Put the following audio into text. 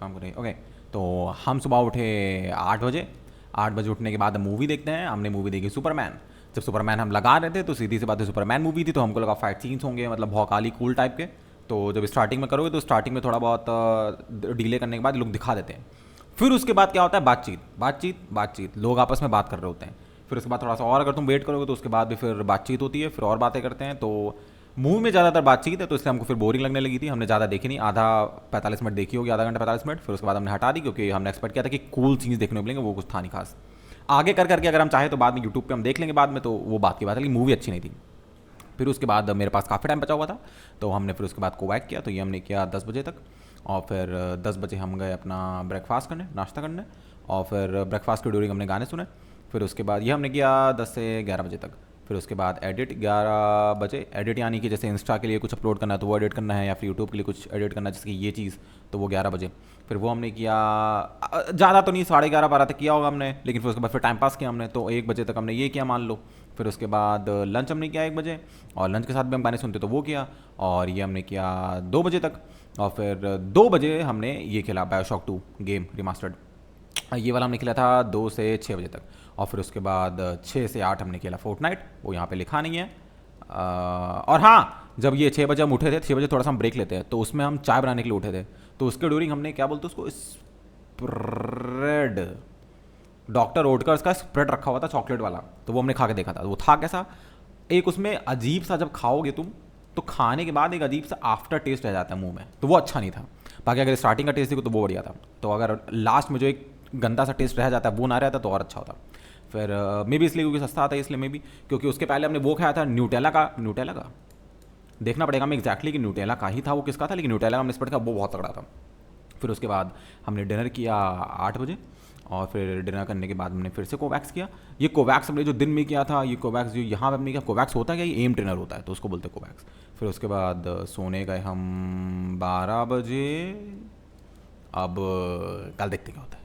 काम कर रही है। ओके, तो हम सुबह उठे 8 बजे। 8 बजे उठने के बाद हम मूवी देखते हैं। हमने मूवी देखी सुपरमैन। जब सुपरमैन हम लगा रहे थे तो सीधी सी बात है सुपरमैन मूवी थी, तो हमको लगा फाइट सीन्स होंगे, मतलब भौकाली कूल टाइप के। तो जब स्टार्टिंग में करोगे तो स्टार्टिंग में थोड़ा बहुत डिले करने के बाद लोग दिखा देते हैं। फिर उसके बाद क्या होता है, बातचीत बातचीत बातचीत, लोग आपस में बात कर रहे होते हैं। फिर उसके बाद थोड़ा सा और अगर तुम वेट करोगे तो उसके बाद भी फिर बातचीत होती है, फिर और बातें करते हैं। तो मूवी में ज़्यादातर बातचीत है, तो इसलिए हमको फिर बोरिंग लगने लगी थी। हमने ज़्यादा देखी नहीं, आधा 45 मिनट देखी होगी, आधा घंटा 45 मिनट। फिर उसके बाद हमने हटा दी, क्योंकि हमने एक्सपेक्ट किया था कि कूल चीज़ देखने को मिलेंगे, वो कुछ था नहीं खास। आगे कर करके अगर हम चाहे तो बाद में यूट्यूब पे हम देख लेंगे बाद में, तो वो बात की बात है, लेकिन मूवी अच्छी नहीं थी। फिर उसके बाद मेरे पास काफ़ी टाइम बचा हुआ था, तो हमने फिर उसके बाद कोवैक किया। तो ये हमने किया 10 बजे तक, और फिर 10 बजे हम गए अपना ब्रेकफास्ट करने, नाश्ता करने। और फिर ब्रेकफास्ट के ड्यूरिंग हमने गाने सुने। फिर उसके बाद ये हमने किया 10 से 11 बजे तक। फिर उसके बाद एडिट 11 बजे, एडिट यानी कि जैसे इंस्टा के लिए कुछ अपलोड करना है तो वो एडिट करना है, या फिर यूट्यूब के लिए कुछ एडिट करना है जैसे कि ये चीज़, तो वो 11 बजे। फिर वो हमने किया, ज़्यादा तो नहीं, 11:30 12 तक किया होगा हमने, लेकिन फिर उसके बाद फिर टाइम पास किया हमने, तो 1 बजे तक हमने ये किया मान लो। फिर उसके बाद लंच हमने किया 1 बजे, और लंच के साथ भी हम गाने सुनते तो वो किया। और ये हमने किया 2 बजे तक। और फिर 2 बजे हमने ये खेला बायोशॉक 2 गेम रिमास्टर्ड। ये वाला हमने खेला था 2 से 6 बजे तक। और फिर उसके बाद 6 से 8 हमने खेला फोर्टनाइट, वो यहाँ पे लिखा नहीं है। और हाँ, जब ये 6 बजे हम उठे थे, 6 बजे थोड़ा सा हम ब्रेक लेते हैं, तो उसमें हम चाय बनाने के लिए उठे थे। तो उसके ड्यूरिंग हमने क्या बोलते उसको, स्प्रेड, डॉक्टर ओटकर्स का स्प्रेड रखा हुआ था चॉकलेट वाला, तो वो हमने खा के देखा था। वो था कैसा, एक उसमें अजीब सा, जब खाओगे तुम तो खाने के बाद एक अजीब सा आफ्टर टेस्ट रह जाता है मुंह में, तो वो अच्छा नहीं था। बाकी अगर स्टार्टिंग का टेस्ट देखो तो वो बढ़िया था। तो अगर लास्ट में जो एक गंदा सा टेस्ट रह जाता है वो ना रहता तो और अच्छा होता। फिर मे बी इसलिए क्योंकि सस्ता आता है, इसलिए मे बी, क्योंकि उसके पहले हमने वो खाया था न्यूटेला का देखना पड़ेगा हमें एग्जैक्टली कि न्यूटेला का ही था वो किसका था, लेकिन न्यूटेला का हमने स्प्रेड का वो बहुत तगड़ा था। फिर उसके बाद हमने डिनर किया 8 बजे। और फिर डिनर करने के बाद हमने फिर से कोवैक्स किया। ये कोवैक्स हमने जो दिन में किया था, ये कोवैक्स जो यहाँ पे हमने किया, कोवैक्स होता है क्या, ये एम ट्रेनर होता है तो उसको बोलते हैं कोवैक्स। फिर उसके बाद सोने गए हम 12 बजे। अब कल देखते क्या होता है।